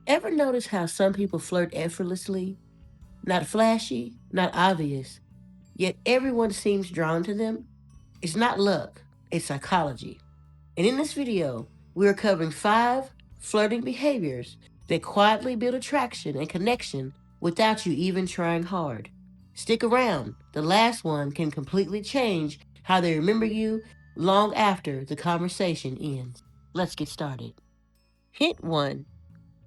Ever notice how some people flirt effortlessly? Not flashy, not obvious, yet everyone seems drawn to them? It's not luck, it's psychology. And in this video, we are covering 5 flirting behaviors that quietly build attraction and connection without you even trying hard. Stick around, the last one can completely change how they remember you long after the conversation ends. Let's get started. Hint 1: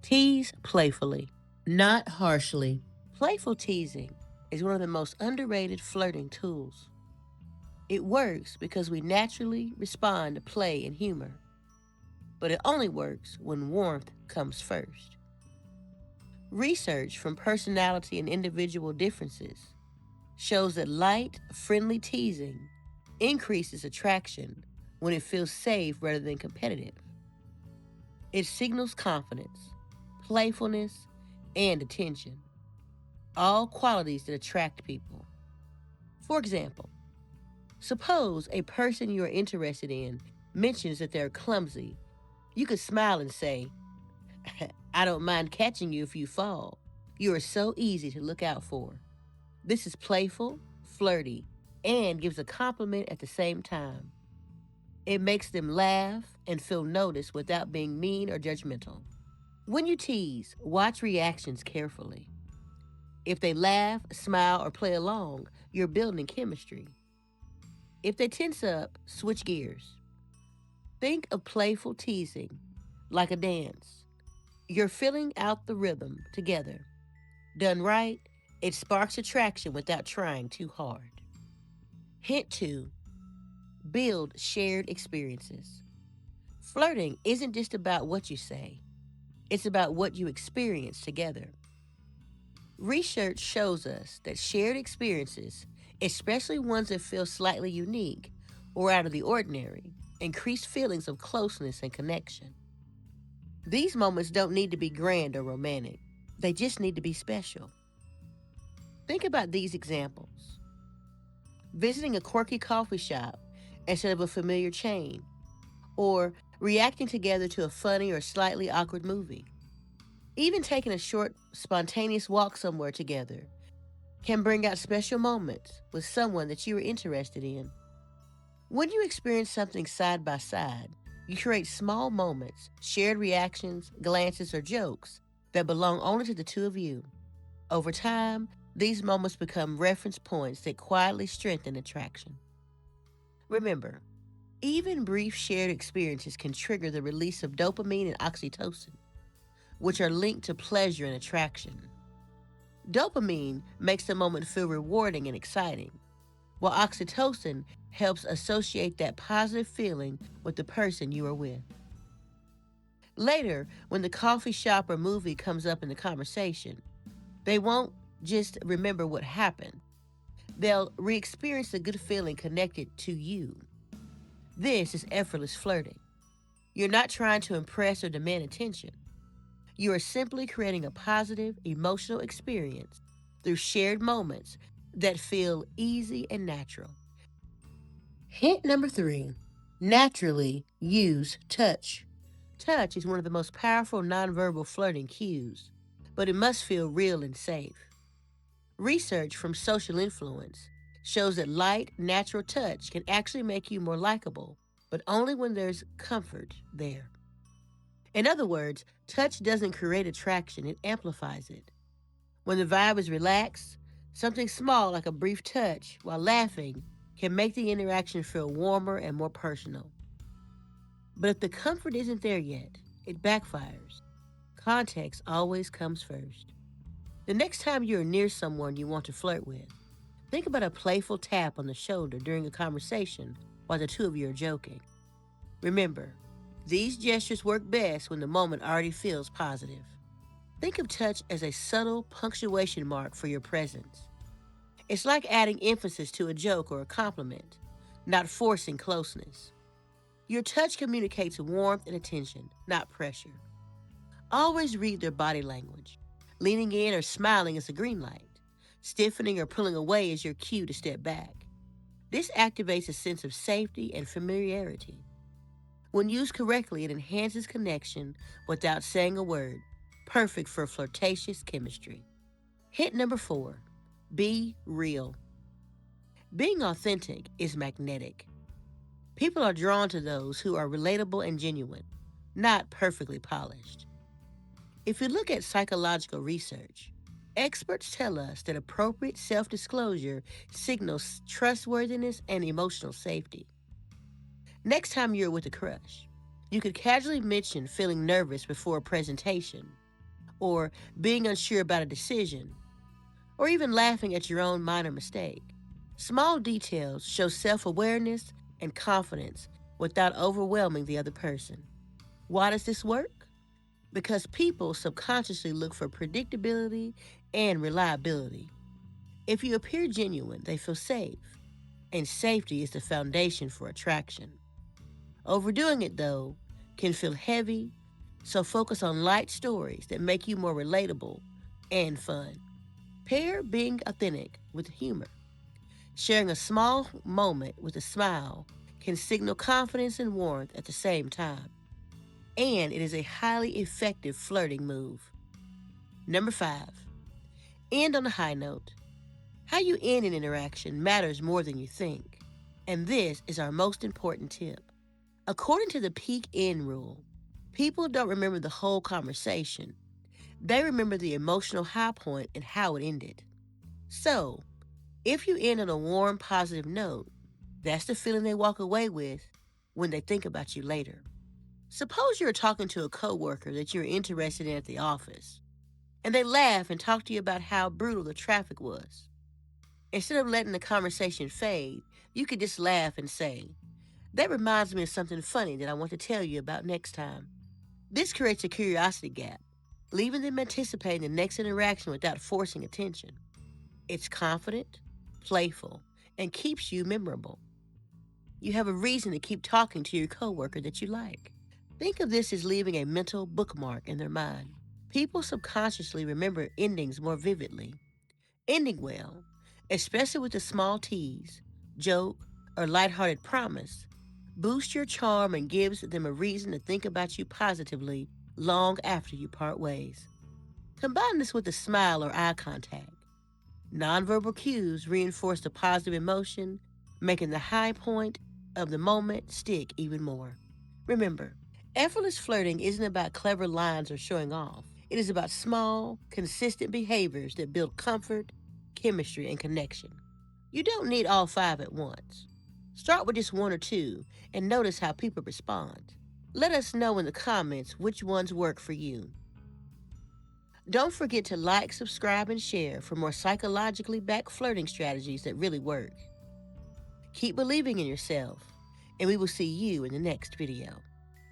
tease playfully, not harshly. Playful teasing is one of the most underrated flirting tools. It works because we naturally respond to play and humor, but it only works when warmth comes first. Research from personality and individual differences shows that light, friendly teasing increases attraction when it feels safe rather than competitive. It signals confidence, playfulness, and attention, all qualities that attract people. For example, suppose a person you are interested in mentions that they're clumsy. You could smile and say, I don't mind catching you if you fall. You are so easy to look out for. This is playful, flirty, and gives a compliment at the same time. It makes them laugh and feel noticed without being mean or judgmental. When you tease, watch reactions carefully. If they laugh, smile, or play along, you're building chemistry. If they tense up, switch gears. Think of playful teasing like a dance. You're filling out the rhythm together. Done right, it sparks attraction without trying too hard. Hint 2: build shared experiences. Flirting isn't just about what you say, it's about what you experience together. Research shows us that shared experiences, especially ones that feel slightly unique or out of the ordinary, increase feelings of closeness and connection. These moments don't need to be grand or romantic, they just need to be special. Think about these examples: visiting a quirky coffee shop instead of a familiar chain, or reacting together to a funny or slightly awkward movie. Even taking a short, spontaneous walk somewhere together can bring out special moments with someone that you are interested in. When you experience something side by side, you create small moments, shared reactions, glances, or jokes that belong only to the two of you. Over time, these moments become reference points that quietly strengthen attraction. Remember, even brief shared experiences can trigger the release of dopamine and oxytocin, which are linked to pleasure and attraction. Dopamine makes the moment feel rewarding and exciting, while oxytocin helps associate that positive feeling with the person you are with. Later, when the coffee shop or movie comes up in the conversation, they won't just remember what happened, they'll re experience the good feeling connected to you. This is effortless flirting. You're not trying to impress or demand attention. You are simply creating a positive, emotional experience through shared moments that feel easy and natural. Hint number 3: naturally use touch. Touch is one of the most powerful nonverbal flirting cues, but it must feel real and safe. Research from social influence shows that light, natural touch can actually make you more likable, but only when there's comfort there. In other words, touch doesn't create attraction, it amplifies it. When the vibe is relaxed, something small like a brief touch while laughing can make the interaction feel warmer and more personal. But if the comfort isn't there yet, it backfires. Context always comes first. The next time you're near someone you want to flirt with, think about a playful tap on the shoulder during a conversation while the two of you are joking. Remember, these gestures work best when the moment already feels positive. Think of touch as a subtle punctuation mark for your presence. It's like adding emphasis to a joke or a compliment, not forcing closeness. Your touch communicates warmth and attention, not pressure. Always read their body language. Leaning in or smiling is a green light. Stiffening or pulling away is your cue to step back. This activates a sense of safety and familiarity. When used correctly, it enhances connection without saying a word. perfect for flirtatious chemistry. Hint number 4, be real. Being authentic is magnetic. People are drawn to those who are relatable and genuine, not perfectly polished. If you look at psychological research, experts tell us that appropriate self disclosure signals trustworthiness and emotional safety. Next time you're with a crush, you could casually mention feeling nervous before a presentation, or being unsure about a decision, or even laughing at your own minor mistake. Small details show self awareness and confidence without overwhelming the other person. Why does this work? Because people subconsciously look for predictability and reliability. If you appear genuine, they feel safe, and safety is the foundation for attraction. Overdoing it, though, can feel heavy, so focus on light stories that make you more relatable and fun. Pair being authentic with humor. Sharing a small moment with a smile can signal confidence and warmth at the same time. And it is a highly effective flirting move. Number 5, end on a high note. How you end an interaction matters more than you think. And this is our most important tip. According to the peak end rule, people don't remember the whole conversation. They remember the emotional high point and how it ended. So, if you end on a warm, positive note, that's the feeling they walk away with when they think about you later. Suppose you're talking to a coworker that you're interested in at the office, and they laugh and talk to you about how brutal the traffic was. Instead of letting the conversation fade, you could just laugh and say, "That reminds me of something funny that I want to tell you about next time." This creates a curiosity gap, leaving them anticipating the next interaction without forcing attention. It's confident, playful, and keeps you memorable. You have a reason to keep talking to your coworker that you like. Think of this as leaving a mental bookmark in their mind. People subconsciously remember endings more vividly. Ending well, especially with a small tease, joke, or lighthearted promise, boosts your charm and gives them a reason to think about you positively long after you part ways. Combine this with a smile or eye contact. Nonverbal cues reinforce the positive emotion, making the high point of the moment stick even more. Remember, effortless flirting isn't about clever lines or showing off. It is about small, consistent behaviors that build comfort, chemistry, and connection. You don't need all 5 at once. Start with just 1 or 2 and notice how people respond. Let us know in the comments which ones work for you. Don't forget to like, subscribe, and share for more psychologically backed flirting strategies that really work. Keep believing in yourself, and we will see you in the next video.